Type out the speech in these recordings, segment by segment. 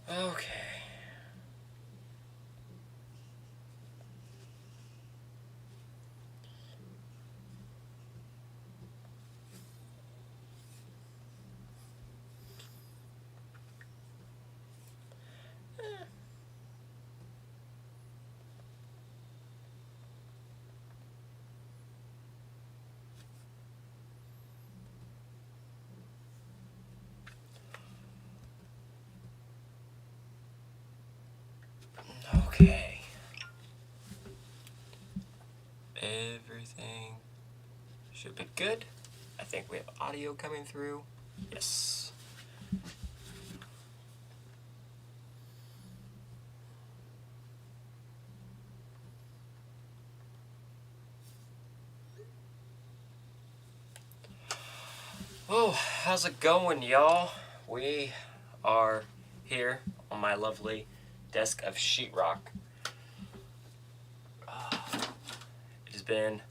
Okay. Okay. Everything should be good. I think we have audio coming through. Yes. Oh, how's it going, y'all? We are here on my lovely desk of sheetrock. It has been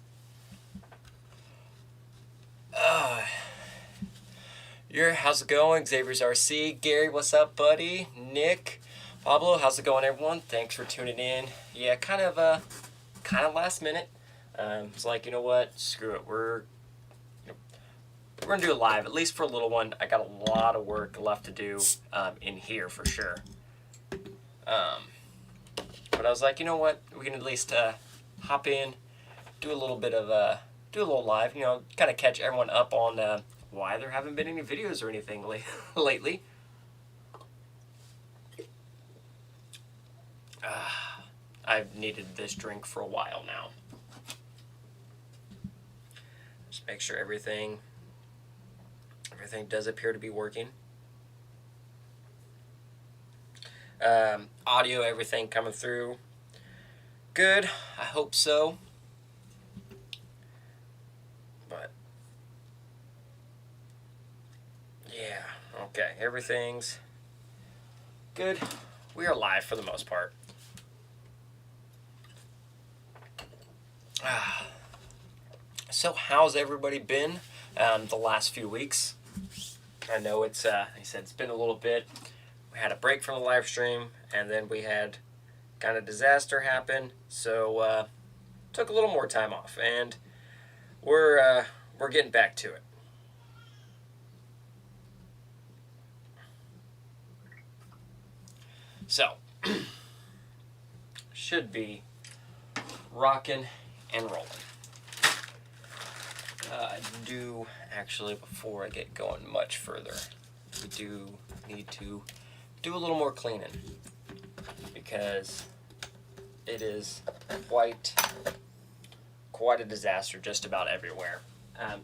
how's it going? Xavier's RC. Gary, what's up, buddy? Nick, Pablo, how's it going, everyone? Thanks for tuning in. Yeah, kind of last minute. It's like, you know what? Screw it. We're gonna do it live, at least for a little one. I got a lot of work left to do in here for sure. But I was like, you know what? We can at least hop in, do a little live. You know, kind of catch everyone up on why there haven't been any videos or anything lately. I've needed this drink for a while now. Just make sure everything does appear to be working. Audio, everything coming through good. I hope so. But yeah, okay, everything's good. We are live for the most part. So how's everybody been the last few weeks? I know it's he said it's been a little bit. We had a break from the live stream, and then we had kind of disaster happen, so took a little more time off, and we're getting back to it. So should be rocking and rolling. I do actually, before I get going much further, we do need to do a little more cleaning, because it is quite a disaster just about everywhere,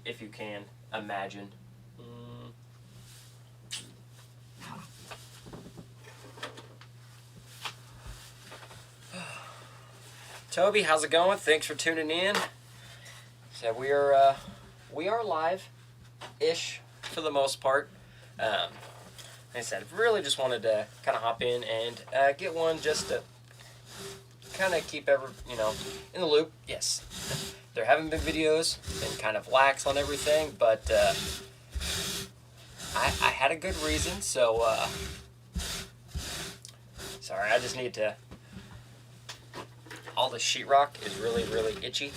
if you can imagine. Toby, how's it going? Thanks for tuning in. So we are live-ish for the most part. Like I said, really just wanted to kind of hop in and get one just to kind of keep in the loop. Yes, there haven't been videos, been kind of lax on everything, but I had a good reason, so sorry, I just need to. All the sheetrock is really, really itchy.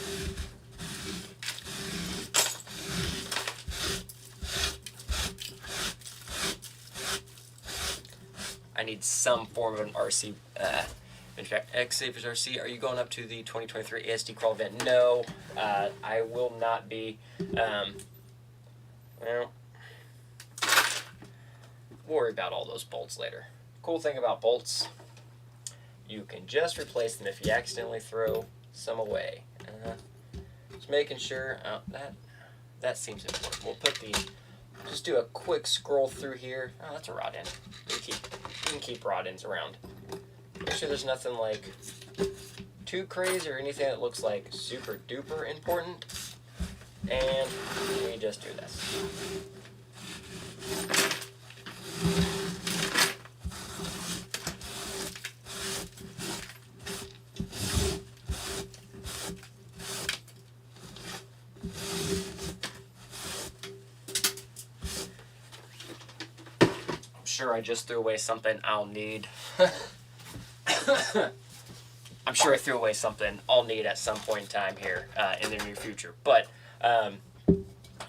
I need some form of an RC. In fact, Xavier's RC, are you going up to the 2023 ASD crawl event? No, I will not be. Well, worry about all those bolts later. Cool thing about bolts, you can just replace them if you accidentally throw some away. Just making sure that seems important. We'll just do a quick scroll through here. Oh, that's a rod end. You can keep rod ends around. Make sure there's nothing like too crazy or anything that looks like super duper important. And we just do this. sure I just threw away something I'll need. I'm sure I threw away something I'll need at some point in time here in the near future. But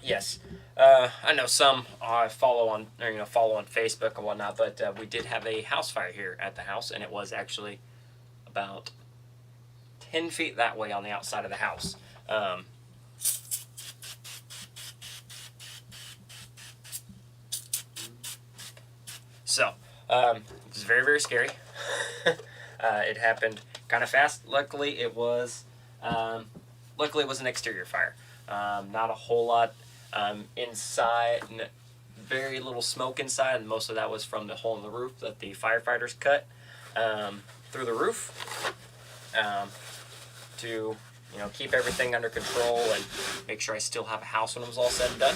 yes, I know some follow on Facebook and whatnot. But we did have a house fire here at the house, and it was actually about 10 feet that way on the outside of the house. So it was very, very scary. It happened kind of fast. Luckily, it was an exterior fire. Not a whole lot inside. Very little smoke inside, and most of that was from the hole in the roof that the firefighters cut through the roof to keep everything under control and make sure I still have a house when it was all said and done.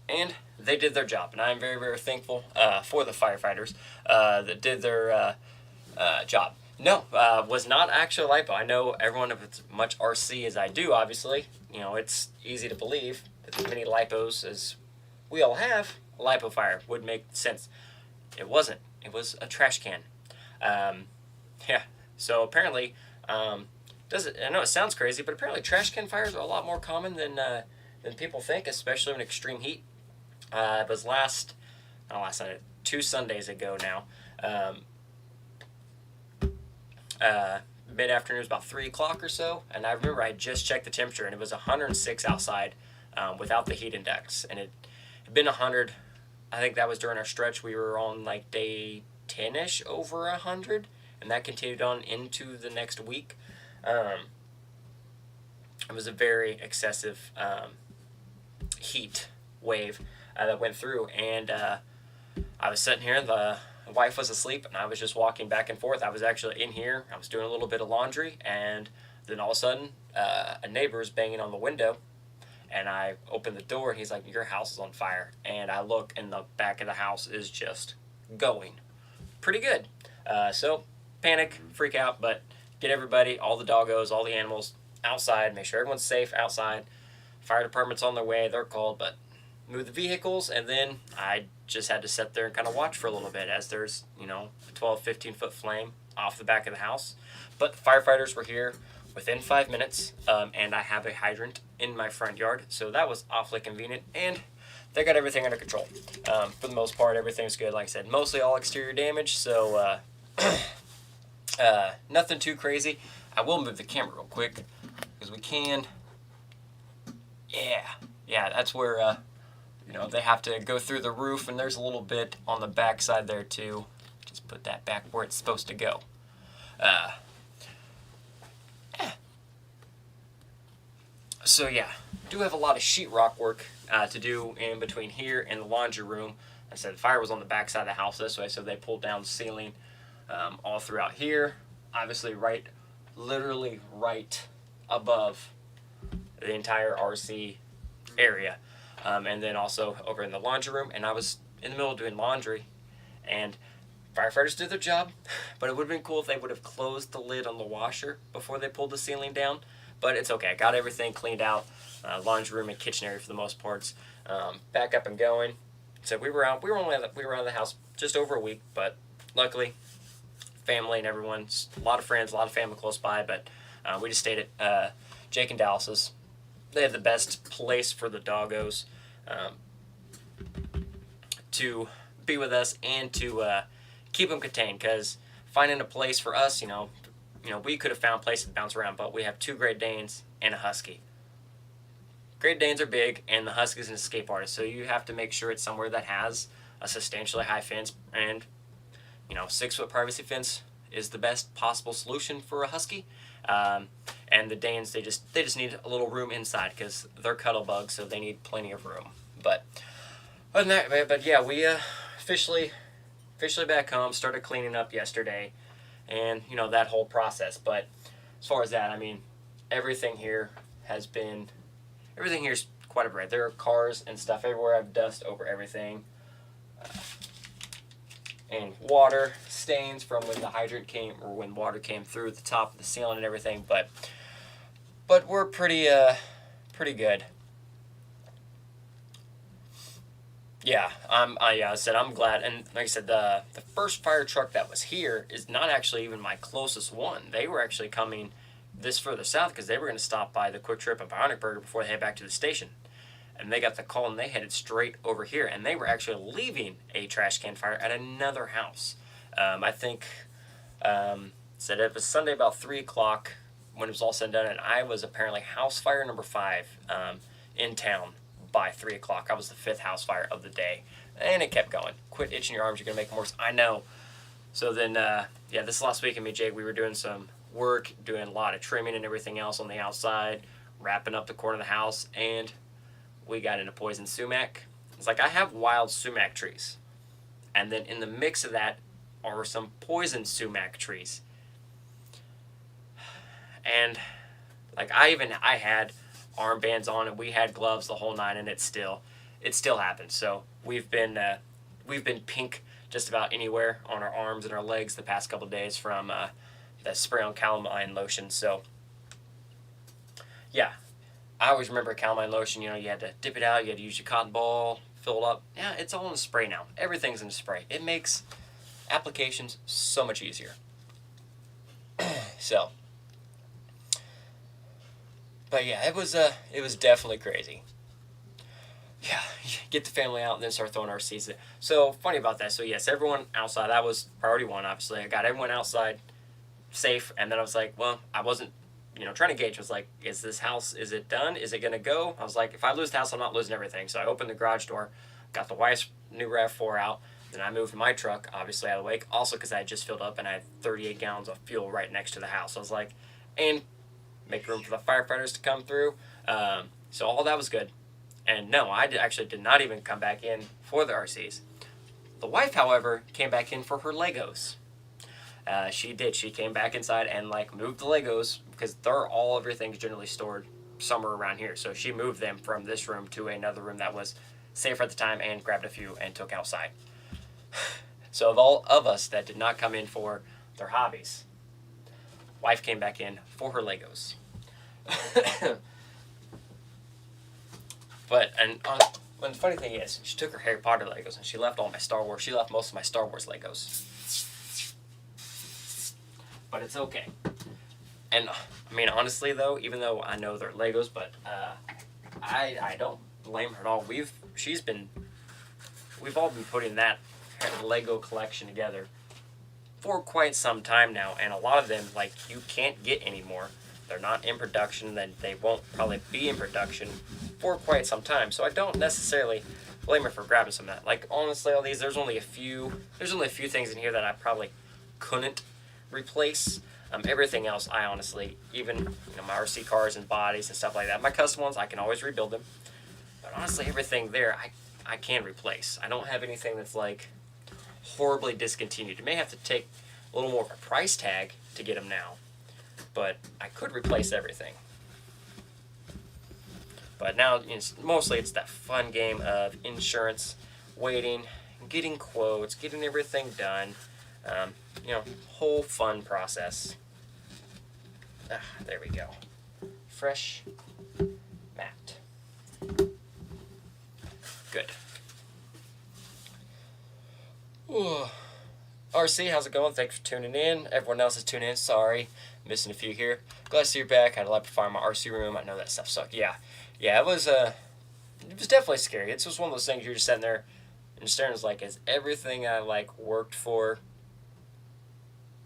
And they did their job, and I'm very, very thankful for the firefighters that did their job. No, was not actually a lipo. I know everyone, if it's much RC as I do, obviously, it's easy to believe that as many lipos as we all have, a lipo fire would make sense. It wasn't. It was a trash can. Yeah. So apparently, I know it sounds crazy, but apparently trash can fires are a lot more common than people think, especially in extreme heat. It was two Sundays ago now. Mid-afternoon, it was about 3 o'clock or so, and I remember I just checked the temperature, and it was 106 outside without the heat index, and it had been 100. I think that was during our stretch. We were on like day 10-ish over 100, and that continued on into the next week. It was a very excessive heat wave that went through, and I was sitting here, the wife was asleep, and I was just walking back and forth. I was actually in here, I was doing a little bit of laundry, and then all of a sudden a neighbor's banging on the window, and I opened the door, and he's like, "Your house is on fire." And I look, and the back of the house is just going pretty good. So panic, freak out, but get everybody, all the doggos, all the animals outside, make sure everyone's safe outside. Fire department's on their way, they're called, but move the vehicles, and then I just had to sit there and kind of watch for a little bit as there's, a 12, 15-foot flame off the back of the house. But firefighters were here within 5 minutes, and I have a hydrant in my front yard, so that was awfully convenient, and they got everything under control. For the most part, everything's good. Like I said, mostly all exterior damage, so nothing too crazy. I will move the camera real quick, because we can. Yeah, that's where they have to go through the roof, and there's a little bit on the back side there too. Just put that back where it's supposed to go. So yeah, do have a lot of sheetrock work to do in between here and the laundry room. I said the fire was on the back side of the house this way, so they pulled down the ceiling all throughout here. Obviously literally right above the entire RC area. And then also over in the laundry room, and I was in the middle of doing laundry, and firefighters did their job, but it would have been cool if they would have closed the lid on the washer before they pulled the ceiling down, but it's okay. I got everything cleaned out, laundry room and kitchen area for the most parts, back up and going. So we were out of the house just over a week, but luckily, family and everyone, a lot of friends, a lot of family close by, but we just stayed at Jake and Dallas's. They have the best place for the doggos to be with us and to keep them contained, because finding a place for us, we could have found places to bounce around, but we have 2 Great Danes and a Husky. Great Danes are big, and the Husky's an escape artist, so you have to make sure it's somewhere that has a substantially high fence, and 6-foot privacy fence is the best possible solution for a Husky. And the Danes, they just need a little room inside, because they're cuddle bugs, so they need plenty of room. But other than that, but yeah, we officially back home, started cleaning up yesterday, and that whole process. But as far as that, I mean, everything here's quite a break. There are cars and stuff everywhere. I have dust over everything. And water stains from when the hydrant came, or when water came through the top of the ceiling and everything. But but we're pretty good. Yeah, I said I'm glad, and like I said, the first fire truck that was here is not actually even my closest one. They were actually coming this further south because they were going to stop by the Quick Trip and Bionic Burger before they head back to the station. And they got the call and they headed straight over here, and they were actually leaving a trash can fire at another house. I think said it was Sunday about 3 o'clock when it was all said and done, and I was apparently house fire number 5 in town by 3 o'clock. I was the 5th house fire of the day, and it kept going. Quit itching your arms, you're gonna make them worse. I know. So then, this last week, me and Jake, we were doing some work, doing a lot of trimming and everything else on the outside, wrapping up the corner of the house, and we got into poison sumac. It's like I have wild sumac trees, and then in the mix of that are some poison sumac trees. And like I had armbands on and we had gloves the whole nine, and it still happens. So we've been pink just about anywhere on our arms and our legs the past couple of days from the spray on calamine lotion. So yeah, I always remember calamine lotion. You know, you had to dip it out, you had to use your cotton ball, fill it up. Yeah, it's all in a spray now. Everything's in a spray. It makes applications so much easier. So. But yeah, it was definitely crazy. Yeah, get the family out and then start throwing RCs. So funny about that. So yes, everyone outside. That was priority one. Obviously, I got everyone outside safe, and then I was like, well, I wasn't, trying to gauge. I was like, is this house? Is it done? Is it gonna go? I was like, if I lose the house, I'm not losing everything. So I opened the garage door, got the wife's new RAV4 out. Then I moved my truck obviously out of the way. Also because I had just filled up and I had 38 gallons of fuel right next to the house. I was like, and make room for the firefighters to come through. So all that was good. And no, I actually did not even come back in for the RCs. The wife, however, came back in for her Legos. She did. She came back inside and moved the Legos because everything's generally stored somewhere around here. So she moved them from this room to another room that was safer at the time and grabbed a few and took outside. So of all of us that did not come in for their hobbies, wife came back in for her Legos. And the funny thing is, she took her Harry Potter Legos and she left all my Star Wars. She left most of my Star Wars Legos. But it's okay. And I mean, honestly though, even though I know they're Legos, but I don't blame her at all. We've all been putting that Lego collection together for quite some time now, and a lot of them you can't get anymore. They're not in production, then they won't probably be in production for quite some time. So I don't necessarily blame her for grabbing some of that. Honestly, all these there's only a few things in here that I probably couldn't replace. Everything else I honestly, even my RC cars and bodies and stuff like that, my custom ones I can always rebuild them. But honestly, everything there I can replace. I don't have anything that's horribly discontinued. You may have to take a little more of a price tag to get them now, but I could replace everything. But now mostly it's that fun game of insurance, waiting, getting quotes, getting everything done. Whole fun process. There we go. Fresh mat. Good. Ooh. RC, how's it going? Thanks for tuning in. Everyone else is tuning in. Sorry, missing a few here. Glad to see you're back. Had a lot to find my RC room. I know that stuff sucked. Yeah, it was definitely scary. It's just one of those things you're just sitting there and staring. Is is everything I worked for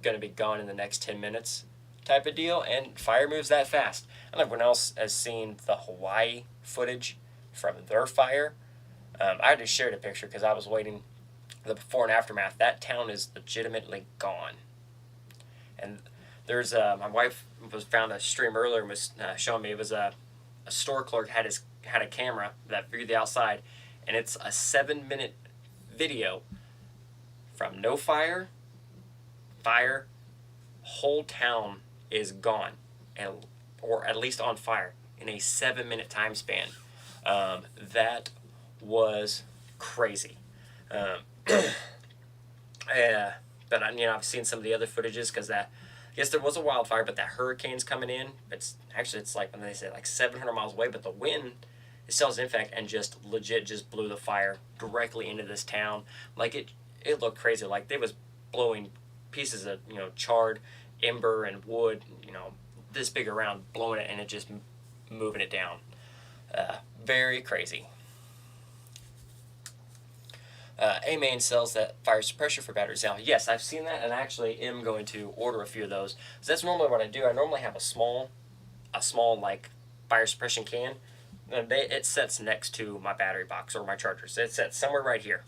gonna be gone in the next 10 minutes type of deal? And fire moves that fast. I don't know if everyone else has seen the Hawaii footage from their fire. I just shared a picture because I was waiting the before and aftermath. That town is legitimately gone. And there's my wife found a stream earlier and was showing me it was a store clerk had a camera that viewed the outside, and it's a 7-minute video from no fire, whole town is gone, or at least on fire in a 7-minute time span. That was crazy. But I've seen some of the other footages because that yes, there was a wildfire, but that hurricane's coming in. It's like when they say like 700 miles away, but the wind itself is in fact and just legit just blew the fire directly into this town. Like it looked crazy. Like they was blowing pieces of charred ember and wood, this big around, blowing it and it just moving it down. Very crazy. A-Main sells that fire suppressor for batteries. Now, yes, I've seen that, and I actually am going to order a few of those. So that's normally what I do. I normally have a small like fire suppression can. And it sets next to my battery box or my chargers. It sets somewhere right here.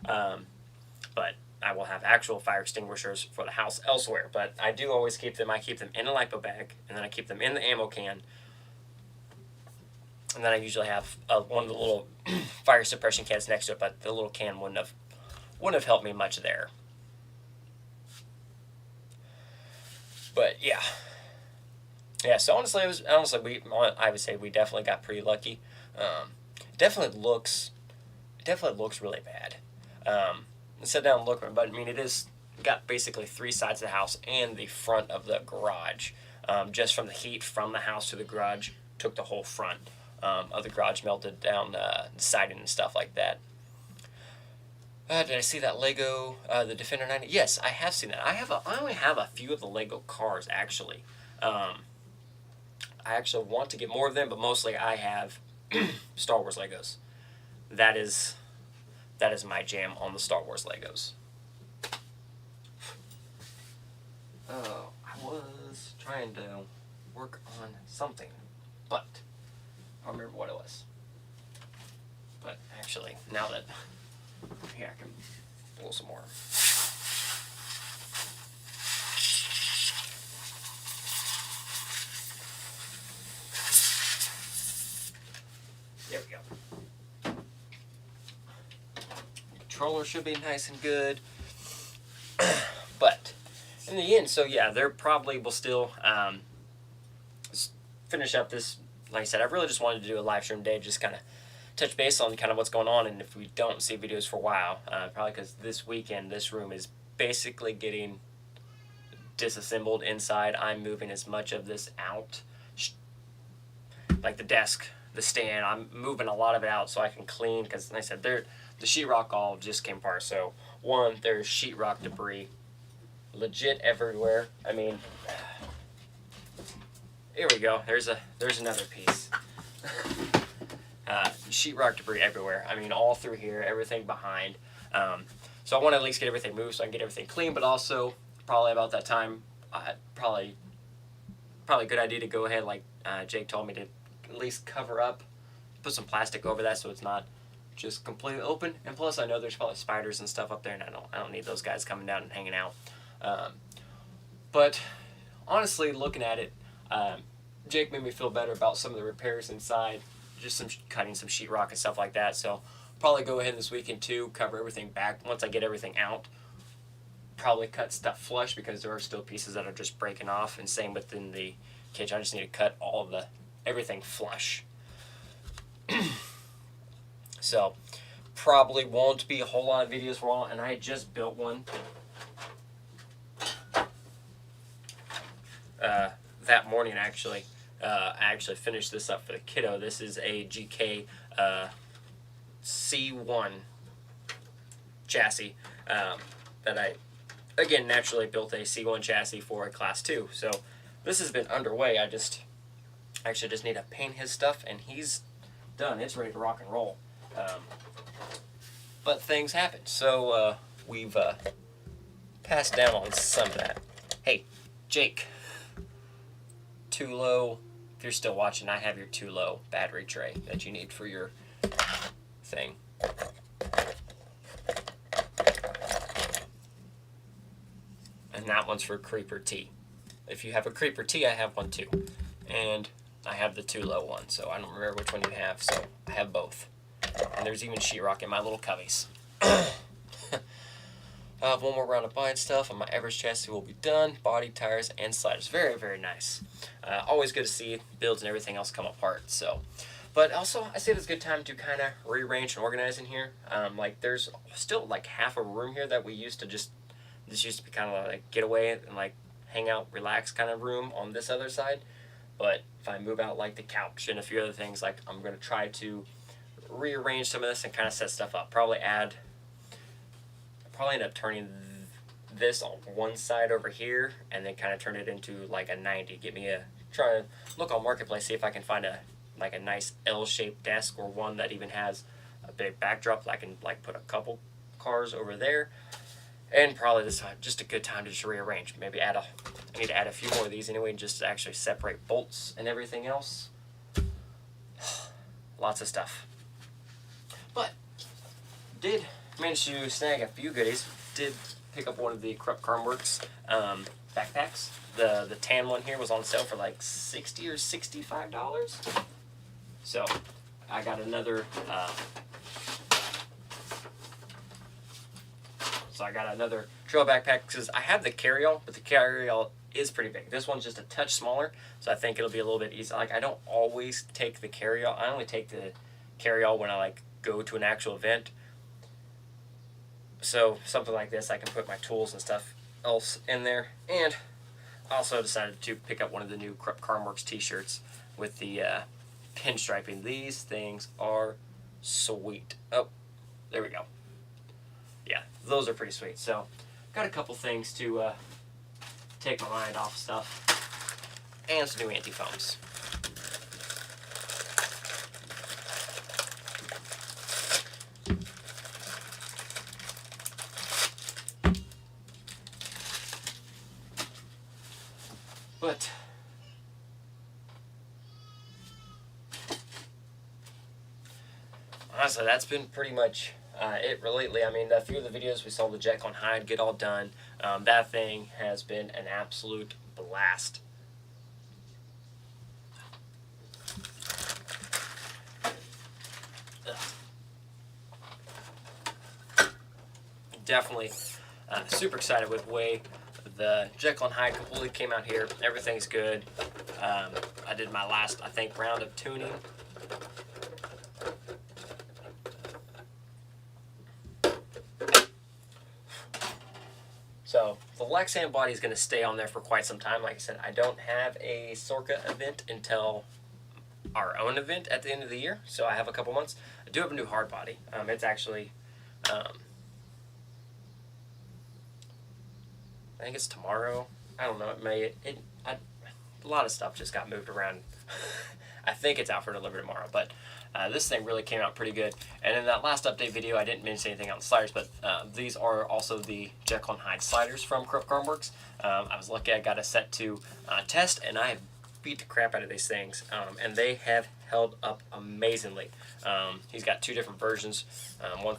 But I will have actual fire extinguishers for the house elsewhere. But I do always keep them. I keep them in a lipo bag, and then I keep them in the ammo can. And then I usually have one of the little fire suppression cans next to it, but the little can wouldn't have helped me much there. But yeah. So honestly, I would say we definitely got pretty lucky. It definitely looks really bad. Sit down and look, but I mean it is got basically 3 sides of the house and the front of the garage. Just from the heat from the house to the garage took the whole front of the garage, melted down the siding and stuff like that. Did I see that Lego the Defender 90? Yes, I have seen that. I only have a few of the Lego cars actually. I actually want to get more of them, but mostly I have Star Wars Legos. That is my jam on the Star Wars Legos. Oh, I was trying to work on something, but I don't remember what it was. But actually, now that here I can blow some more. There we go. Controller should be nice and good. But in the end, so yeah, there probably will still finish up this. Like I said, I really just wanted to do a live stream today, just kind of touch base on kind of what's going on, and if we don't see videos for a while, probably because this weekend this room is basically getting disassembled inside. I'm moving as much of this out, like the desk, the stand. I'm moving a lot of it out so I can clean, because like I said, the sheetrock all just came apart. So one, there's sheetrock debris legit everywhere. I mean, here we go. There's another piece. Sheetrock debris everywhere. I mean, all through here, everything behind. So I want to at least get everything moved so I can get everything clean. But also, probably about that time, probably a good idea to go ahead, like Jake told me, to at least cover up, put some plastic over that so it's not just completely open. And plus, I know there's probably spiders and stuff up there, and I don't need those guys coming down and hanging out. But honestly, looking at it, Jake made me feel better about some of the repairs inside, just cutting some sheetrock and stuff like that. So probably go ahead this weekend too, cover everything back once I get everything out. Probably cut stuff flush because there are still pieces that are just breaking off, and same within the kitchen. I just need to cut everything flush. So probably won't be a whole lot of videos for a while, and I just built one. That morning actually. I actually finished this up for the kiddo. This is a GK C1 chassis that I, again, naturally built a C1 chassis for a Class 2. So this has been underway. I actually just need to paint his stuff, and he's done. It's ready to rock and roll. But things happen. So we've passed down on some of that. Hey, Jake. Too low. If you're still watching, I have your too low battery tray that you need for your thing. And that one's for Creeper T. If you have a Creeper T, I have one too. And I have the too low one, so I don't remember which one you have, so I have both. And there's even sheetrock in my little cubbies. One more round of buying stuff, and my Everest chassis will be done. Body, tires, and sliders. Very, very nice. Always good to see builds and everything else come apart. So, but also, I say it's a good time to kind of rearrange and organize in here. Like, there's still like half a room here that we used to this used to be kind of like getaway and like hang out, relax kind of room on this other side. But if I move out like the couch and a few other things, like I'm going to try to rearrange some of this and kind of set stuff up. Probably end up turning this on one side over here and then kind of turn it into like a 90. Try to look on Marketplace, see if I can find a nice L-shaped desk or one that even has a big backdrop that I can like put a couple cars over there. And probably this time, just a good time to just rearrange. Maybe I need to add a few more of these anyway, just to actually separate bolts and everything else. Lots of stuff. But did manage to snag a few goodies. Did pick up one of the Krupp Karmworks backpacks. The tan one here was on sale for like $60 or $65. So I got another. So I got another trail backpack because I have the carry-all, but the carry-all is pretty big. This one's just a touch smaller, so I think it'll be a little bit easier. Like I don't always take the carry-all. I only take the carry-all when I like go to an actual event. So something like this, I can put my tools and stuff else in there. And I also decided to pick up one of the new Krupp Karmworks t-shirts with the pinstriping. These things are sweet. Oh, there we go. Yeah, those are pretty sweet. So, got a couple things to take my mind off stuff, and some new anti-foams. But honestly, that's been pretty much it lately. I mean, a few of the videos we saw the Jekyll and Hyde get all done. That thing has been an absolute blast. Definitely super excited with the way the Jekyll and Hyde completely came out here. Everything's good. I did my last, I think, round of tuning. So the Lexan body is going to stay on there for quite some time. Like I said, I don't have a Sorka event until our own event at the end of the year, so I have a couple months. I do have a new hard body. It's actually, I think it's tomorrow. I don't know. A lot of stuff just got moved around. I think it's out for delivery tomorrow, but this thing really came out pretty good. And in that last update video, I didn't mention anything on the sliders, but these are also the Jekyll and Hyde sliders from Krupp Karmworks. I was lucky I got a set to test, and I have beat the crap out of these things, and they have held up amazingly. He's got two different versions, one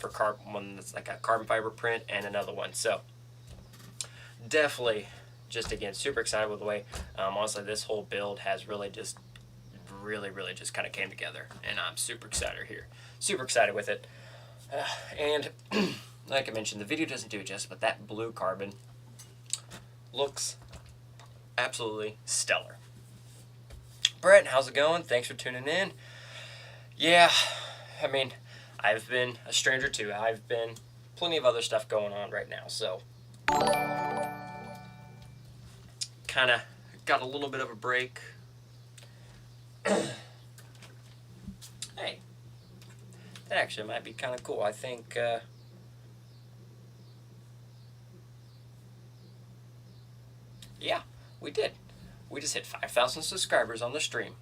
that's like a carbon fiber print, and another one. So definitely, just again, super excited with the way, honestly, this whole build has really just kind of came together, and I'm super excited here. Super excited with it. And like I mentioned, the video doesn't do it justice, but that blue carbon looks absolutely stellar. Brett, how's it going? Thanks for tuning in. Yeah, I mean, I've been a stranger too. I've been plenty of other stuff going on right now, so kind of got a little bit of a break. Hey, that actually might be kind of cool. I think yeah, we did. We just hit 5,000 subscribers on the stream.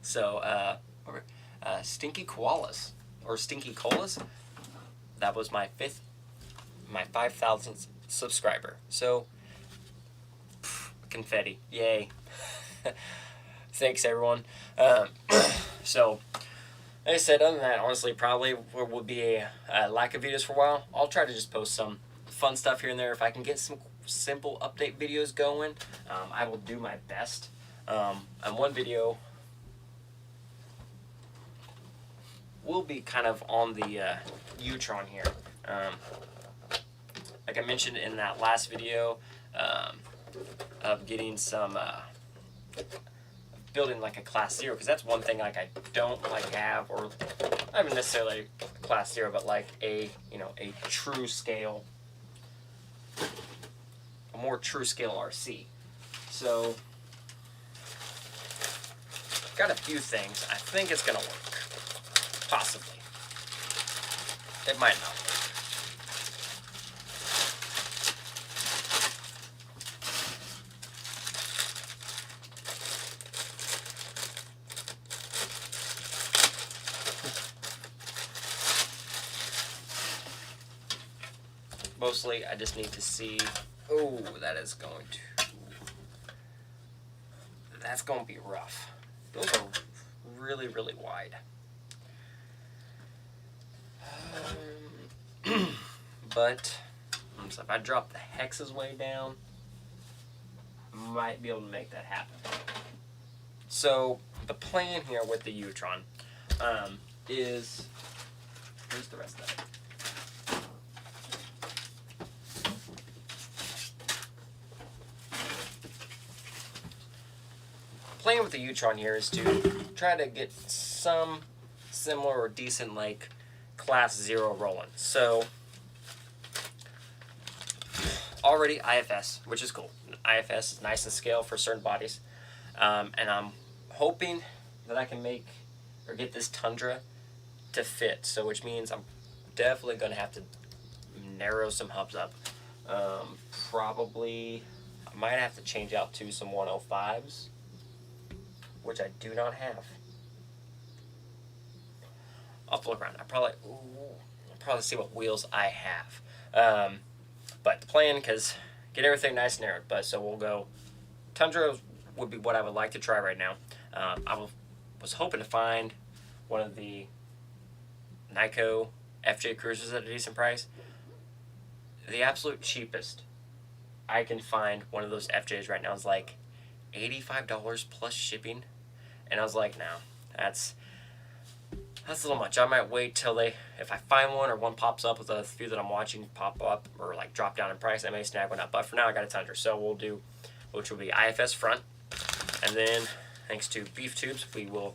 So Stinky Koalas or Stinky Colas, that was my 5,000th subscriber. So confetti, yay. Thanks everyone. So like I said, other than that, honestly, probably will be a lack of videos for a while. I'll try to just post some fun stuff here and there. If I can get some simple update videos going, I will do my best. And one video will be kind of on the U-Tron here. Like I mentioned in that last video, of getting some building like a class 0, because that's one thing like I don't like have, or not even necessarily class 0, but like a a true scale a more true scale RC. So, got a few things. I think it's going to work. Possibly. It might not work. Mostly, I just need to see. Oh, that's going to be rough. Those are really, really wide. But so if I drop the hexes way down, might be able to make that happen. So the plan here with the Utron is, where's the rest of it? Plan with the Utron here is to try to get some similar or decent like class 0 rolling. So already IFS, which is cool. IFS is nice and scale for certain bodies. And I'm hoping that I can make or get this Tundra to fit. So which means I'm definitely going to have to narrow some hubs up. Probably I might have to change out to some 105s, which I do not have. I'll have to look around. I'll probably see what wheels I have. But the plan, because get everything nice and narrowed. But so we'll go. Tundra would be what I would like to try right now. Was hoping to find one of the Nyko FJ Cruisers at a decent price. The absolute cheapest I can find one of those FJs right now is like $85 plus shipping. And I was like, no, that's a little much. I might wait till if I find one or one pops up with a few that I'm watching pop up or like drop down in price, I may snag one up. But for now, I got a Tundra. So we'll do, which will be IFS front. And then, thanks to beef tubes, we will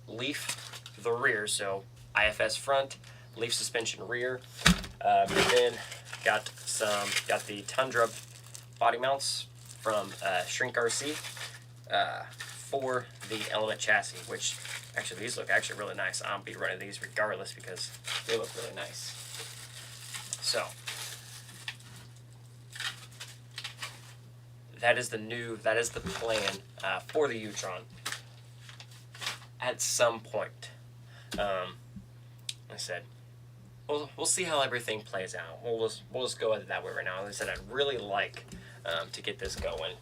leaf the rear. So IFS front, leaf suspension rear. And then got the Tundra body mounts from Shrink RC. For the Element chassis, which actually these look actually really nice. I'll be running these regardless because they look really nice. So that is the plan for the Utron at some point. Like I said, we'll see how everything plays out. We'll just go at it that way right now. Like I said, I'd really like to get this going,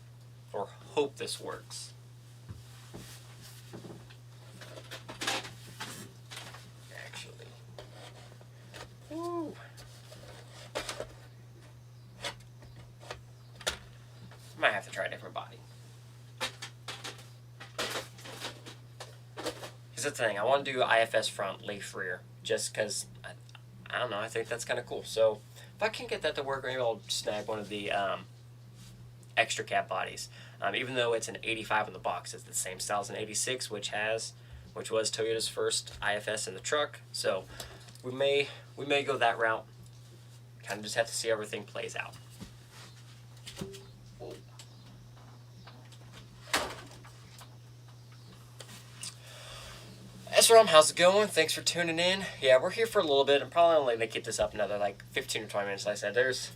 or hope this works. Woo. Might have to try a different body. Because that's the thing, I want to do IFS front, leaf rear, just because, I don't know, I think that's kind of cool. So, if I can get that to work, maybe I'll snag one of the extra cab bodies. Even though it's an 85 in the box, it's the same style as an 86, which was Toyota's first IFS in the truck. So, we may go that route. Kind of just have to see how everything plays out. SRAM, how's it going? Thanks for tuning in. Yeah, we're here for a little bit. I'm probably only going to keep this up another like 15 or 20 minutes. Like I said, there's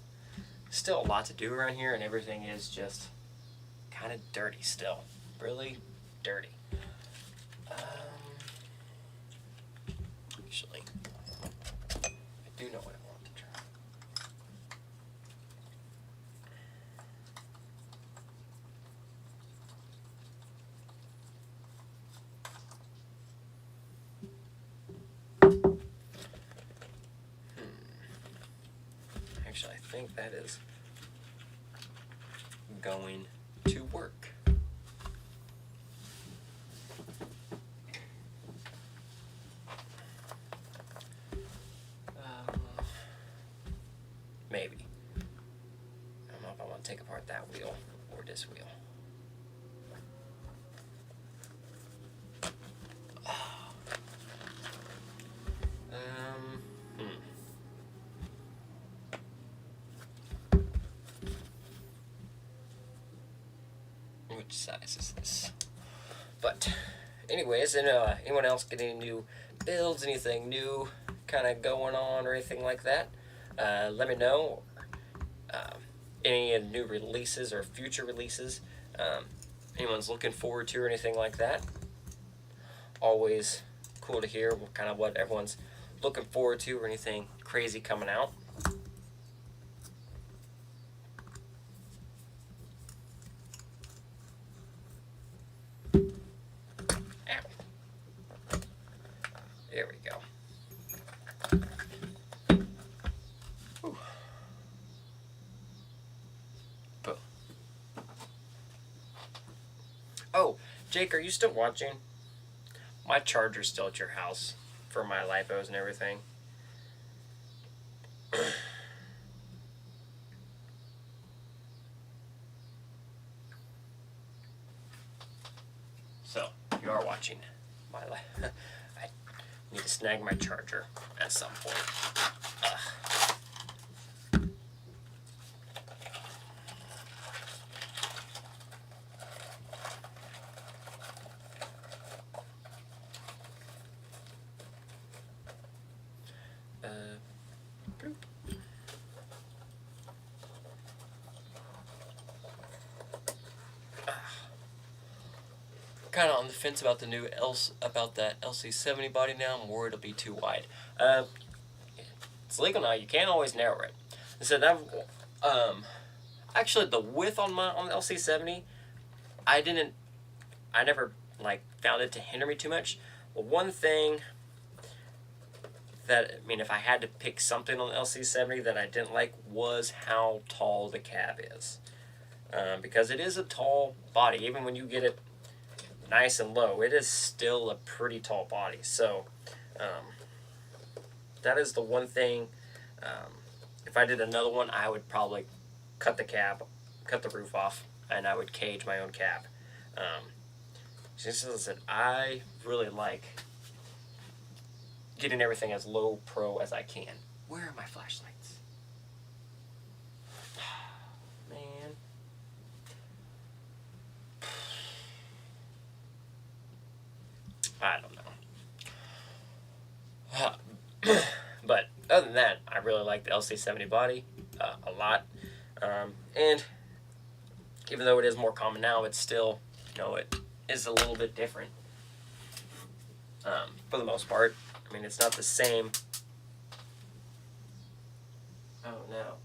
still a lot to do around here, and everything is just kind of dirty still. Really dirty. Actually, I do know what I want to try. Actually, I think that is going to work. Maybe. I don't know if I want to take apart that wheel or this wheel. which size is this? But anyways, and anyone else get any new builds, anything new kind of going on or anything like that? Let me know. Any new releases or future releases anyone's looking forward to or anything like that. Always cool to hear kind of what everyone's looking forward to or anything crazy coming out. There we go. Whew. Boom. Oh, Jake, are you still watching? My charger's still at your house for my lipos and everything. So, you are watching my life. I need to snag my charger at some point. Kind of on the fence about the new about that LC70 body now. I'm worried it'll be too wide. It's legal now. You can't always narrow it. So that actually the width on the LC70, I never like found it to hinder me too much. But one thing that, I mean, if I had to pick something on the LC70 that I didn't like was how tall the cab is. Because it is a tall body, even when you get it nice and low, it is still a pretty tall body. So that is the one thing. If I did another one, I would probably cut the roof off, and I would cage my own cab. Just as I said, I really like getting everything as low pro as I can. Where are my flashlights? Man. I don't know. But other than that, I really like the LC70 body a lot. And even though it is more common now, it's still, it is a little bit different for the most part. I mean, it's not the same. Oh, no.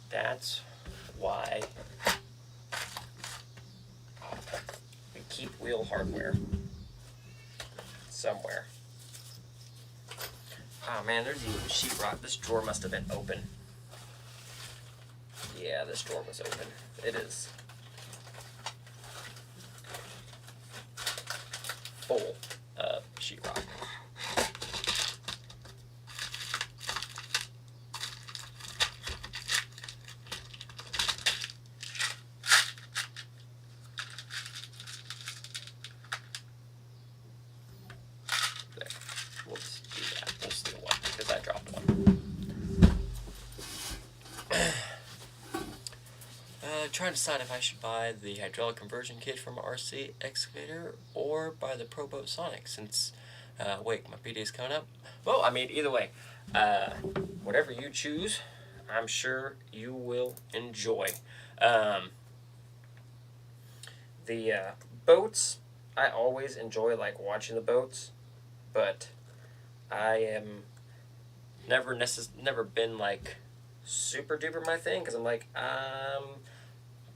That's why we keep wheel hardware somewhere. Oh man, there's even sheetrock. This drawer must have been open. Yeah, this drawer was open. It is full of sheetrock. We'll just do that. We'll steal one because I dropped one. Trying to decide if I should buy the hydraulic conversion kit from RC Excavator or buy the Pro Boat Sonic since, wait, my PD is coming up. Well, I mean, either way, whatever you choose, I'm sure you will enjoy. The boats, I always enjoy like watching the boats, but I am never been like super duper my thing, because I'm like,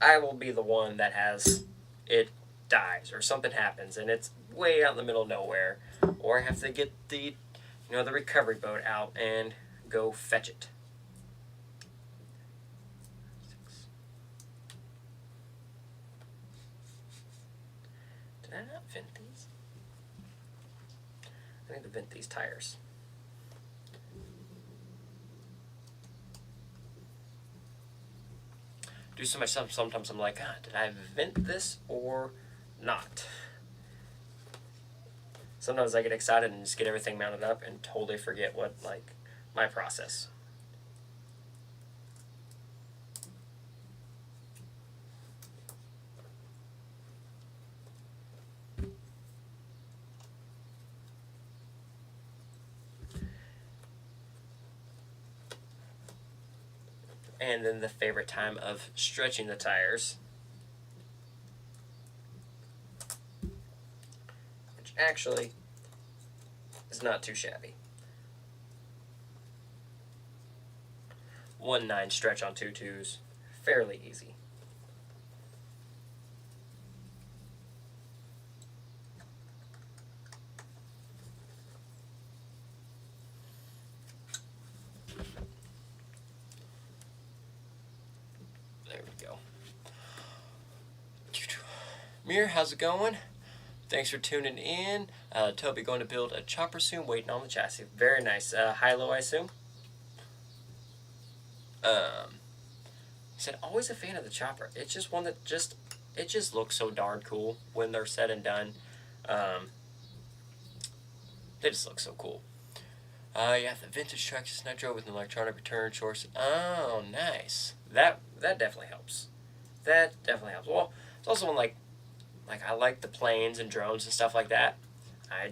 I will be the one that has it dies or something happens and it's way out in the middle of nowhere, or I have to get the the recovery boat out and go fetch it. Did I not vent these? I need to vent these tires. Do so much stuff, sometimes I'm like, did I vent this or not? Sometimes I get excited and just get everything mounted up and totally forget what, like, my process. And then the favorite time of stretching the tires, which actually is not too shabby. 1-9 stretch on 2-2s, fairly easy. There we go. Mir, how's it going? Thanks for tuning in. Toby going to build a chopper soon, waiting on the chassis. Very nice. High-low, I assume? He said, always a fan of the chopper. It's just one that it just looks so darn cool when they're said and done. They just look so cool. Yeah, the vintage Traxxas Nitro with an electronic return shorts. Oh, nice. That definitely helps. That definitely helps. Well, it's also one like I like the planes and drones and stuff like that. I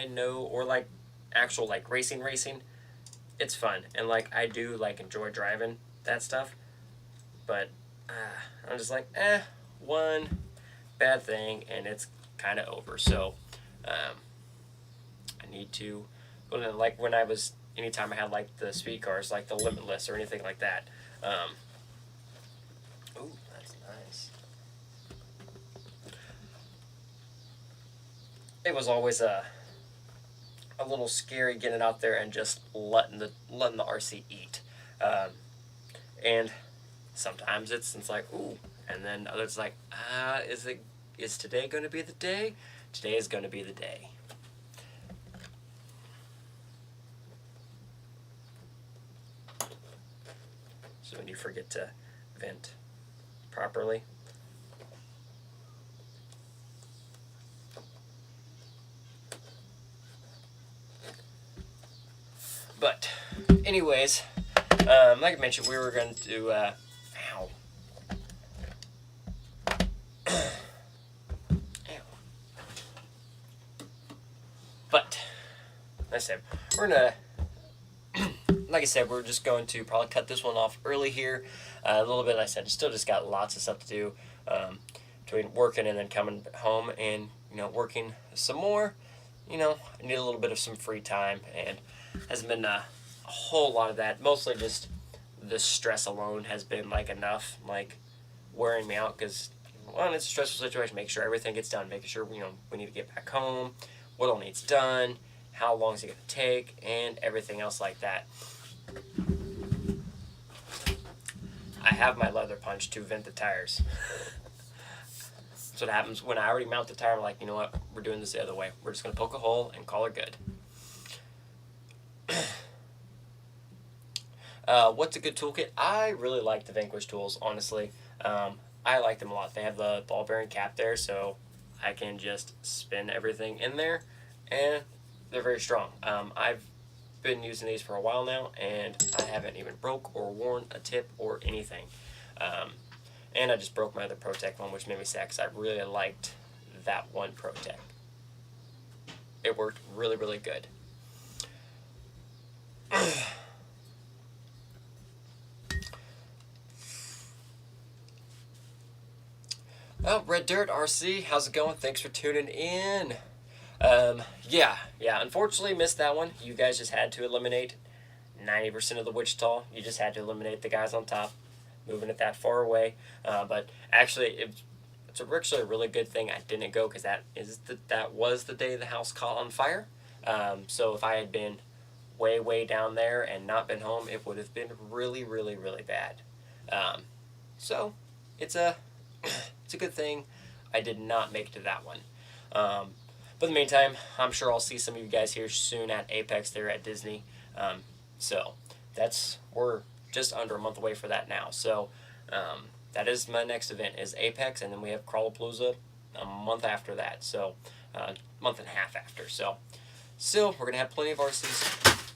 know, or like actual like racing. It's fun, and like I do like enjoy driving that stuff, but I'm just like, one bad thing and it's kind of over. So I need to, like when I was, anytime I had like the speed cars, like the Limitless or anything like that. Ooh, that's nice. It was always a little scary getting out there and just letting the RC eat. And sometimes it's like, ooh, and then others like, is today going to be the day? Today is going to be the day. So when you forget to vent properly. But anyways, like I mentioned, we were going to ow. But like I said, we're gonna like I said, we're just going to probably cut this one off early here a little bit. Like I said, still just got lots of stuff to do between working and then coming home and working some more. I need a little bit of some free time, and hasn't been a whole lot of that. Mostly just the stress alone has been like enough, like wearing me out, because one, it's a stressful situation. Make sure everything gets done, making sure we need to get back home, what all needs done, how long is it going to take, and everything else like that. I have my leather punch to vent the tires. That's what happens when I already mount the tire. I'm like, you know what, we're doing this the other way. We're just going to poke a hole and call it good. What's a good toolkit? I really like the Vanquish tools, honestly. I like them a lot. They have the ball bearing cap there, so I can just spin everything in there, and they're very strong. I've been using these for a while now, and I haven't even broke or worn a tip or anything. And I just broke my other ProTech one, which made me sad because I really liked that one ProTech. It worked really, really good. Oh, Red Dirt RC, how's it going? Thanks for tuning in. Yeah, unfortunately missed that one. You guys just had to eliminate 90% of the Wichita. You just had to eliminate the guys on top, moving it that far away. But actually, it's actually a really good thing I didn't go, because that was the day the house caught on fire. So if I had been way down there and not been home, it would have been really, really, really bad. So it's a good thing I did not make it to that one. But in the meantime, I'm sure I'll see some of you guys here soon at Apex there at Disney. So we're just under a month away for that now. So that is my next event, is Apex, and then we have Crawlapalooza a month after that. So month and a half after. So still, we're going to have plenty of RCs.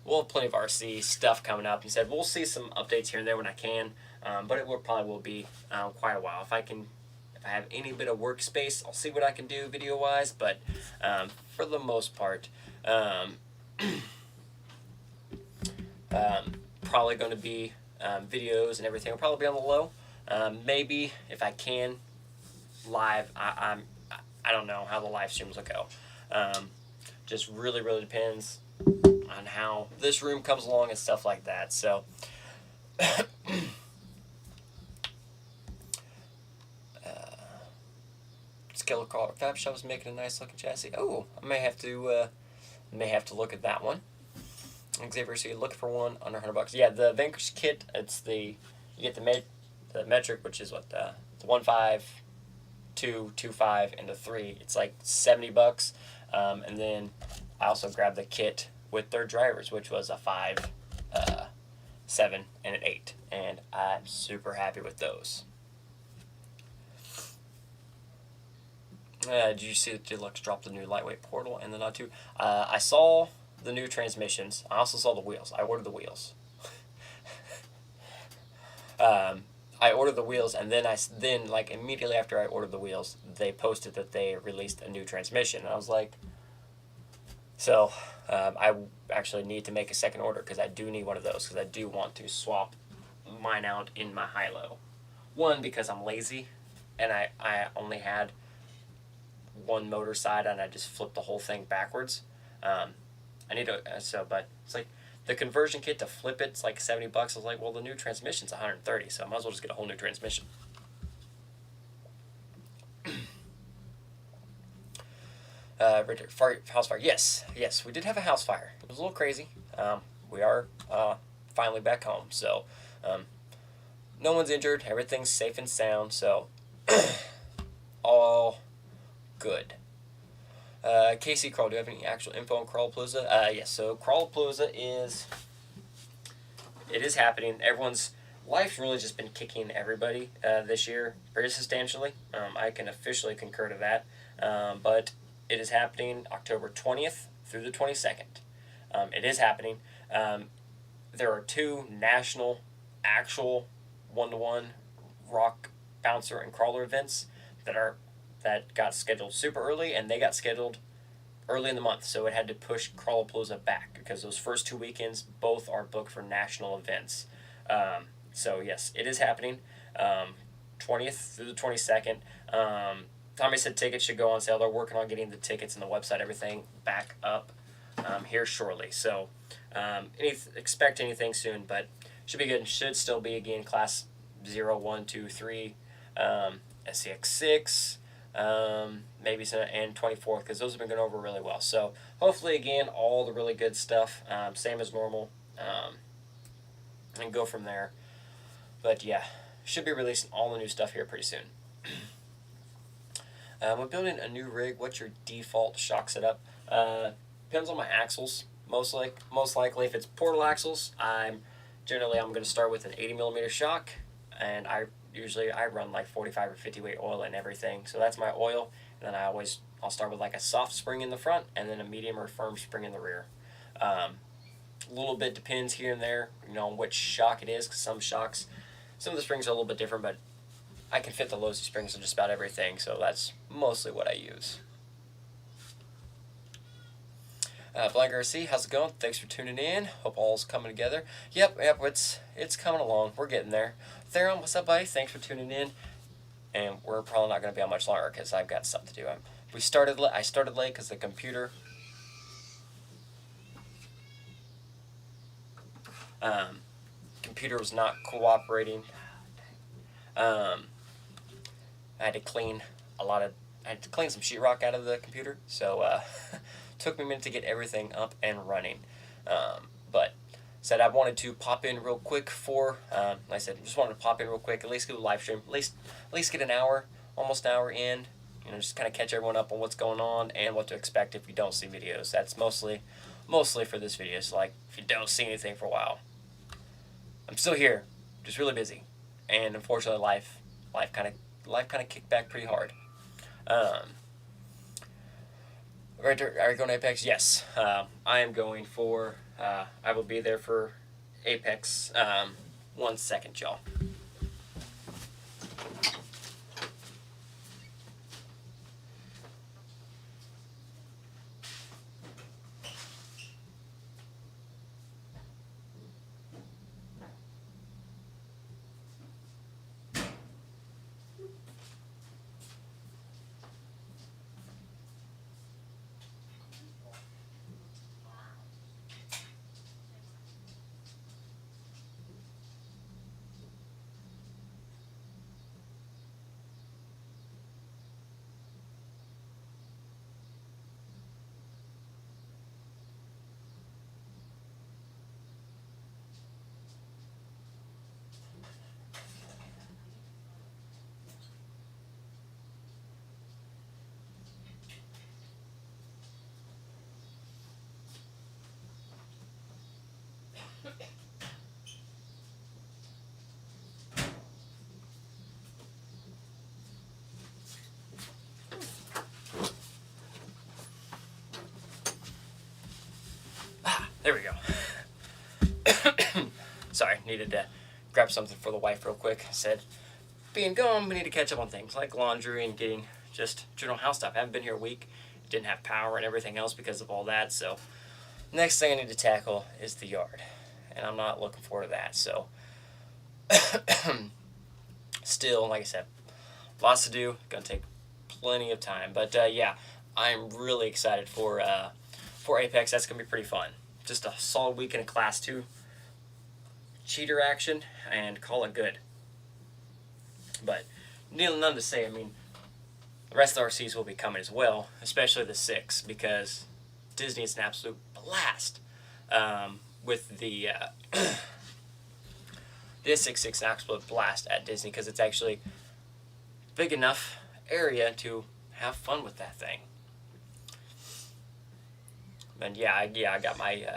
We'll have plenty of RC stuff coming up. He said we'll see some updates here and there when I can, but it probably will be quite a while. If I have any bit of workspace, I'll see what I can do video-wise, but for the most part, Probably going to be videos and everything will probably be on the low. Maybe if I can live, I don't know how the live streams will go. Just really depends on how this room comes along and stuff like that. So Skiller Crawler Fab Shop is making a nice looking chassis. Oh, I may have to look at that one. Xavier, so you're looking for one under $100. Yeah, the Vanquish kit. You get the metric, which is what the 1.5, 2, 2.5, and the 3. It's like $70. And then I also grabbed the kit with their drivers, which was a 5, 7, and an 8, and I'm super happy with those. Did you see that Deluxe dropped the new lightweight portal and the Nod 2? I saw the new transmissions. I also saw the wheels. I ordered the wheels. I ordered the wheels, and then like immediately after I ordered the wheels, they posted that they released a new transmission. And I was like, so I actually need to make a second order because I do need one of those because I do want to swap mine out in my high-low. One, because I'm lazy, and I only had one motor side and I just flipped the whole thing backwards. I need to but it's like the conversion kit to flip it's like $70. I was like, well, the new transmission's $130, so I might as well just get a whole new transmission. House fire. Yes, we did have a house fire. It was a little crazy. We are finally back home, so no one's injured. Everything's safe and sound, so all good. Casey Crawl, do you have any actual info on Crawlapalooza? Yes, so Crawlapalooza is happening. Everyone's life's really just been kicking everybody this year pretty substantially. I can officially concur to that. But it is happening October 20th through the 22nd. It is happening. There are 2 national actual one-to-one rock bouncer and crawler events that got scheduled super early, and they got scheduled early in the month, so it had to push Crawlapalooza back because those first 2 weekends both are booked for national events. So yes, it is happening 20th through the 22nd. Tommy said tickets should go on sale. They're working on getting the tickets and the website, everything back up here shortly. So expect anything soon, but should be good. Should still be again class 0, 1, 2, 3, SCX6, maybe some, and 24th, because those have been going over really well. So hopefully again all the really good stuff, same as normal, and go from there. But yeah, should be releasing all the new stuff here pretty soon. When building a new rig, what's your default shock setup? Depends on my axles. Most likely, if it's portal axles, I'm going to start with an 80mm shock, and I run like 45 or 50 weight oil and everything. So that's my oil, and then I'll start with like a soft spring in the front, and then a medium or firm spring in the rear. A little bit depends here and there, on which shock it is, because some of the springs are a little bit different, but I can fit the Losi springs on just about everything, so that's mostly what I use. Blind RC, how's it going? Thanks for tuning in. Hope all's coming together. Yep, it's coming along. We're getting there. Theron, what's up, buddy? Thanks for tuning in. And we're probably not going to be on much longer because I've got stuff to do. I started late because the computer was not cooperating. I had to clean some sheetrock out of the computer, so took me a minute to get everything up and running. But said I wanted to pop in real quick just wanted to pop in real quick, at least do a live stream, at least get an hour, almost an hour in, just kind of catch everyone up on what's going on and what to expect if you don't see videos. That's mostly for this video. So like, if you don't see anything for a while, I'm still here, just really busy, and unfortunately life kind of kicked back pretty hard. Right there, are you going to Apex? Yes, I am going for. I will be there for Apex. 1 second, y'all. There we go. Sorry, needed to grab something for the wife real quick. I said, being gone, we need to catch up on things like laundry and getting just general house stuff. I haven't been here a week. Didn't have power and everything else because of all that. So next thing I need to tackle is the yard. And I'm not looking forward to that. So still, like I said, lots to do. Gonna take plenty of time. But yeah, I'm really excited for Apex. That's gonna be pretty fun. Just a solid weekend of Class 2 cheater action and call it good. But none to say, I mean, the rest of the RCs will be coming as well, especially the 6, because Disney is an absolute blast with the S66 an absolute blast at Disney because it's actually big enough area to have fun with that thing. And yeah, I got my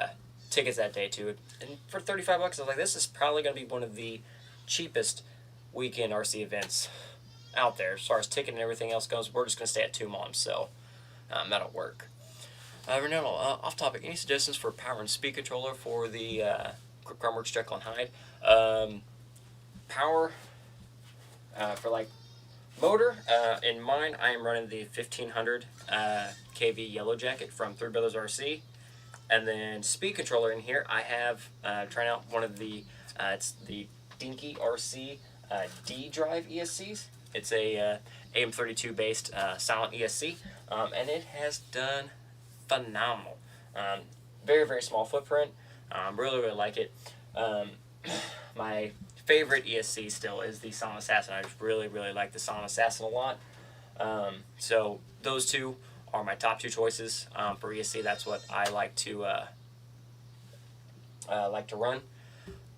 tickets that day too, and for $35, I was like, this is probably going to be one of the cheapest weekend RC events out there as far as ticket and everything else goes. We're just going to stay at Two Moms, so that'll work. Renell, off topic, any suggestions for power and speed controller for the Grumworks Jekyll and Hyde? Power for like motor, in mine I am running the 1500 kV Yellow Jacket from Three Brothers RC. And then speed controller in here, I have trying out one of the, it's the Dinky RC D Drive ESCs. It's a AM32 based silent ESC, and it has done phenomenal. Very, very small footprint. Really, really like it. My favorite ESC still is the Silent Assassin. I just really, really like the Silent Assassin a lot. So those two are my top 2 choices for ESC. That's what I like to run.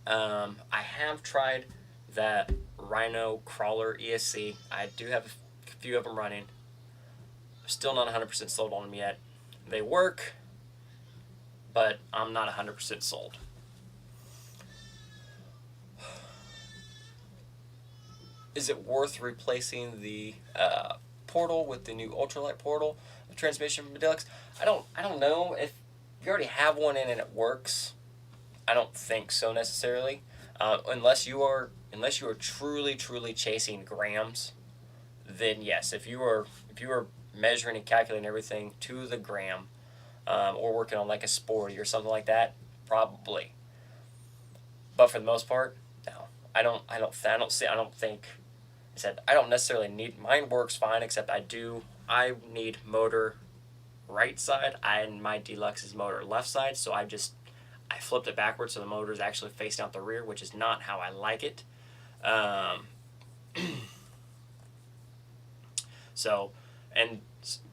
I have tried that Rhino Crawler ESC. I do have a few of them running. Still not 100% sold on them yet. They work, but I'm not 100% sold. Is it worth replacing the portal with the new ultralight portal transmission from Deluxe? I don't know. If you already have one in and it works, I don't think so necessarily. Unless you are truly chasing grams, then yes. If you are measuring and calculating everything to the gram, or working on like a sporty or something like that, probably. But for the most part, no. I don't think. I said I don't necessarily need. Mine works fine, except I need motor right side, and my Deluxe is motor left side. So I flipped it backwards so the motor is actually facing out the rear, which is not how I like it. But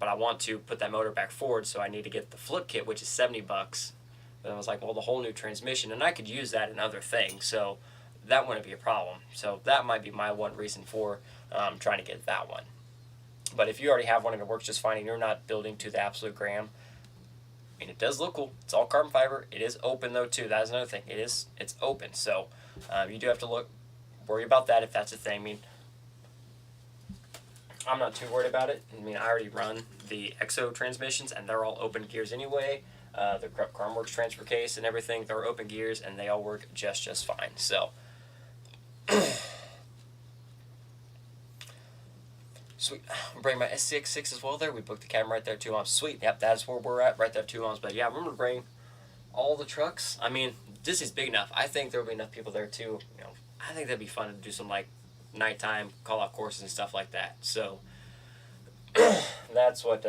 I want to put that motor back forward, so I need to get the flip kit, which is $70. But I was like, well, the whole new transmission, and I could use that in other things, so that wouldn't be a problem. So that might be my one reason for trying to get that one. But if you already have one and it works just fine and you're not building to the absolute gram, I mean, it does look cool. It's all carbon fiber. It is open though too. That is another thing. It's open. So you do have to worry about that if that's a thing. I mean, I'm not too worried about it. I mean, I already run the EXO transmissions and they're all open gears anyway. The Grumworks transfer case and everything, they're open gears and they all work just fine. So sweet. I'm bringing my SCX6 as well there. We booked the camera right there, Two Moms. Sweet. Yep, that's where we're at, right there, Two Moms. But yeah, we're going to bring all the trucks. I mean, Disney's big enough. I think there will be enough people there too. You know, I think that'd be fun to do some like nighttime call-out courses and stuff like that. So that's what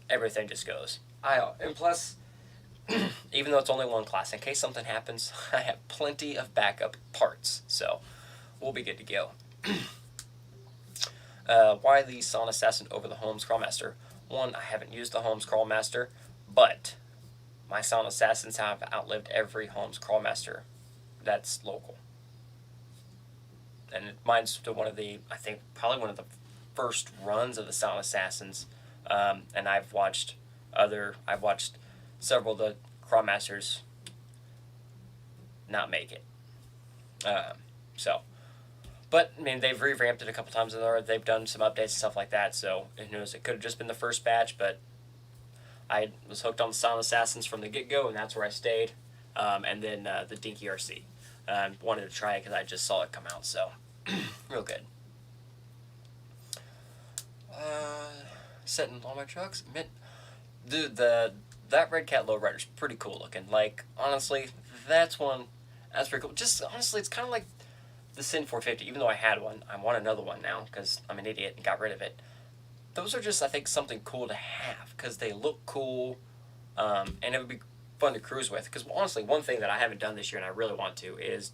everything just goes. And plus, even though it's only one class, in case something happens, I have plenty of backup parts. So we'll be good to go. Why the Silent Assassin over the Holmes Crawlmaster? One, I haven't used the Holmes Crawlmaster, but my Silent Assassins have outlived every Holmes Crawlmaster that's local. And mine's still one of the, I think, probably one of the first runs of the Silent Assassins. And I've watched several of the Crawmasters not make it. So, but I mean, they've revamped it a couple times. They've done some updates and stuff like that. So who knows? It could have just been the first batch, but I was hooked on the Silent Assassins from the get-go, and that's where I stayed. And then the Dinky RC. Wanted to try it because I just saw it come out, so real good. Setting all my trucks. Dude, that Red Cat Lowrider's pretty cool looking. Like, honestly, that's pretty cool. Just, honestly, it's kind of like the Sin 450. Even though I had one, I want another one now because I'm an idiot and got rid of it. Those are just, I think, something cool to have because they look cool, and it would be fun to cruise with. Because honestly, one thing that I haven't done this year and I really want to is,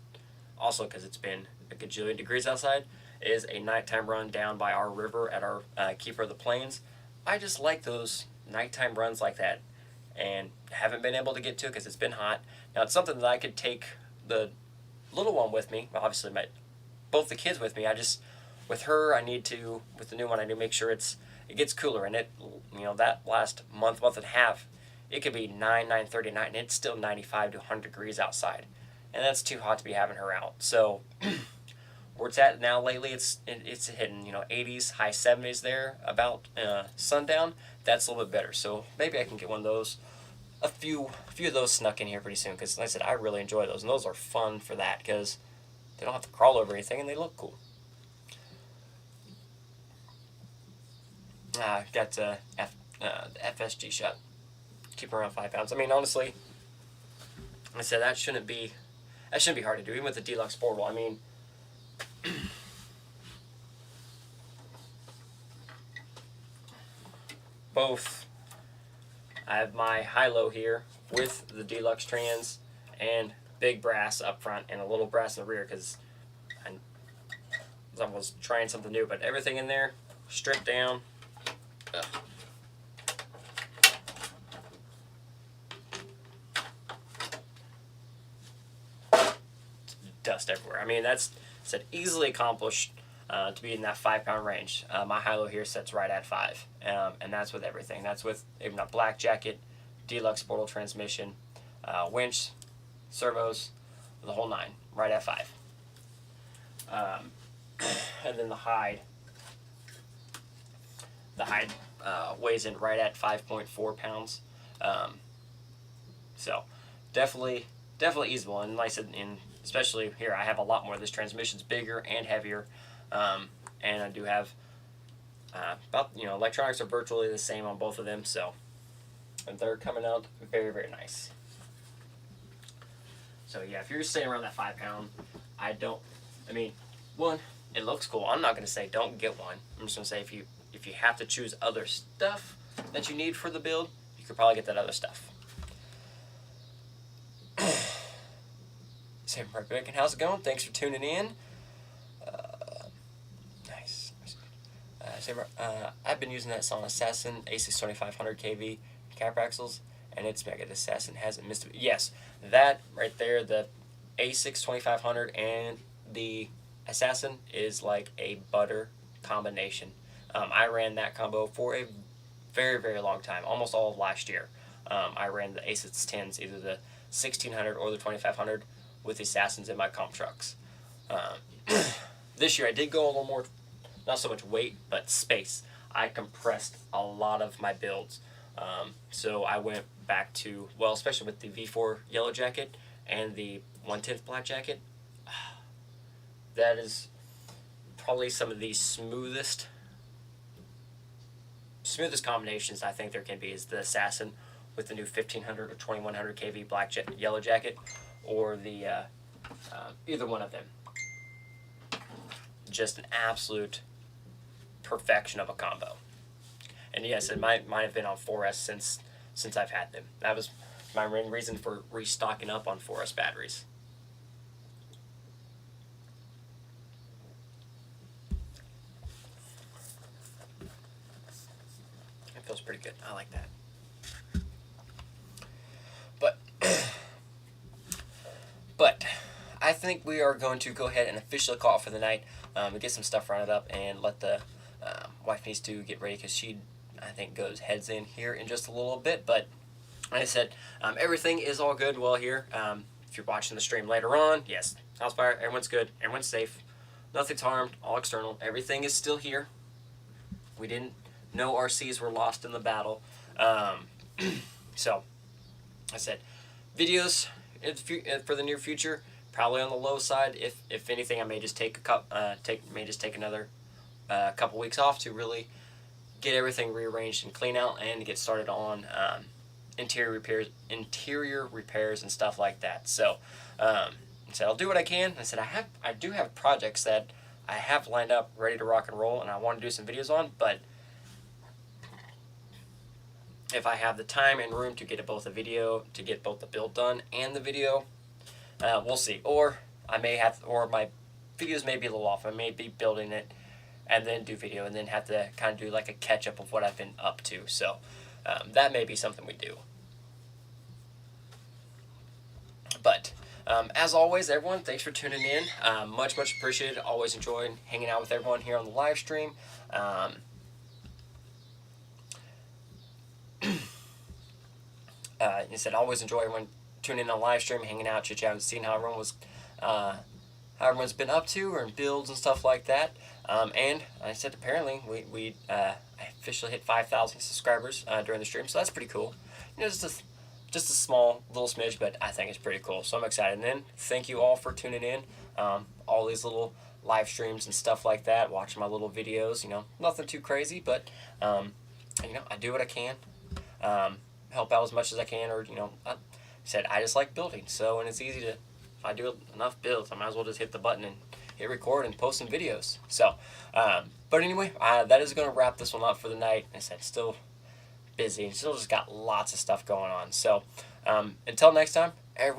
also because it's been a gajillion degrees outside, is a nighttime run down by our river at our Keeper of the Plains. I just like those nighttime runs like that, and haven't been able to get to because it's been hot. Now it's something that I could take the little one with me. Well, obviously both the kids with me. With her, with the new one, I need to make sure it gets cooler, and that last month and a half, it could be 9:30 and it's still 95 to 100 degrees outside, and that's too hot to be having her out. So where it's at now lately, it's hitting 80s, high 70s there about sundown. That's a little bit better. So maybe I can get one of those. A few of those snuck in here pretty soon because, like I said, I really enjoy those, and those are fun for that because they don't have to crawl over anything and they look cool. Got FSG shot. Keep around 5 pounds. I mean, honestly, like I said, that shouldn't be hard to do, even with the deluxe portal. I mean, both. I have my high-low here with the deluxe trans and big brass up front and a little brass in the rear because I was trying something new. But everything in there stripped down. Ugh. Dust everywhere. I mean, that's easily accomplished to be in that 5 pound range. My high-low here sets right at 5, and that's with everything. That's with even a black jacket, deluxe portal transmission, winch, servos, the whole 9, right at 5. And then the hide weighs in right at 5.4 pounds. So definitely easable. And like I said, especially here, I have a lot more. This transmission's bigger and heavier, and I do have electronics are virtually the same on both of them. So, and they're coming out very, very nice. So yeah, if you're staying around that 5 pound, one, it looks cool. I'm not gonna say don't get one. I'm just gonna say if you have to choose other stuff that you need for the build, you could probably get that other stuff. Sam Bacon, how's it going? Thanks for tuning in. Nice. I've been using that Silent Assassin A6 2500 kV cap axles, and its Mega Assassin hasn't missed it. Yes, that right there, the A6 2500 and the Assassin is like a butter combination. I ran that combo for a very, very long time, almost all of last year. I ran the A6 10s, either the 1600 or the 2500, with the Assassins in my comp trucks. This year I did go a little more, not so much weight, but space. I compressed a lot of my builds. So I went back to, well, especially with the V4 yellow jacket and the 1/10 black jacket, that is probably some of the smoothest combinations I think there can be is the Assassin with the new 1500 or 2100 kV yellow jacket, or the either one of them. Just an absolute perfection of a combo. And yes, it might have been on 4S since I've had them. That was my main reason for restocking up on 4S batteries. It feels pretty good. I like that. But I think we are going to go ahead and officially call it for the night. And get some stuff rounded up and let the wife needs to get ready because she, I think, heads in here in just a little bit. But Like I said, everything is all good well here. If you're watching the stream later on, yes, house fire, everyone's good, everyone's safe, nothing's harmed, all external, everything is still here. We didn't know our Cs were lost in the battle. So, I said, videos for the near future, probably on the low side. If anything, I may just take another couple weeks off to really get everything rearranged and clean out and get started on interior repairs and stuff like that. So, I said I'll do what I can. I said I do have projects that I have lined up ready to rock and roll, and I want to do some videos on, but if I have the time and room to get both the build done and the video, we'll see. Or or my videos may be a little off. I may be building it and then do video, and then have to kind of do like a catch up of what I've been up to. So that may be something we do. But as always, everyone, thanks for tuning in. Much appreciated. Always enjoyed hanging out with everyone here on the live stream. I said, always enjoy everyone tuning in on live stream, hanging out, chit chatting, seeing how everyone's been up to, or in builds and stuff like that. And I said, apparently I officially hit 5,000 subscribers during the stream, so that's pretty cool. Just a small little smidge, but I think it's pretty cool. So I'm excited. And then thank you all for tuning in. All these little live streams and stuff like that, watching my little videos. Nothing too crazy, but I do what I can. Help out as much as I can, or I said I just like building, and it's easy to, if I do enough builds, I might as well just hit the button and hit record and post some videos. So but anyway, that is going to wrap this one up for the night. I said, still busy and still just got lots of stuff going on. So until next time,